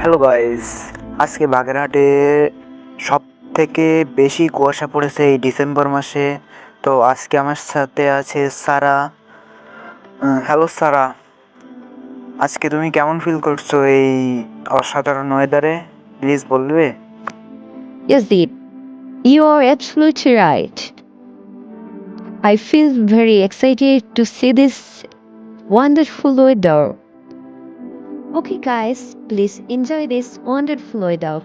Hello guys, আজকে বাগেরহাটে সব থেকে বেশি কুয়াশা পড়েছে এই ডিসেম্বর মাসে। তো আজকে আমার সাথে আছে সারা। হ্যালো সারা, আজকে তুমি কেমন ফিল করছো এই অসাধারণ ওয়েদারে? প্লিজ বলবে? Yes, Deep, you are absolutely right. I feel very excited to see this wonderful weather. Okay, guys, please enjoy this wonderful weather.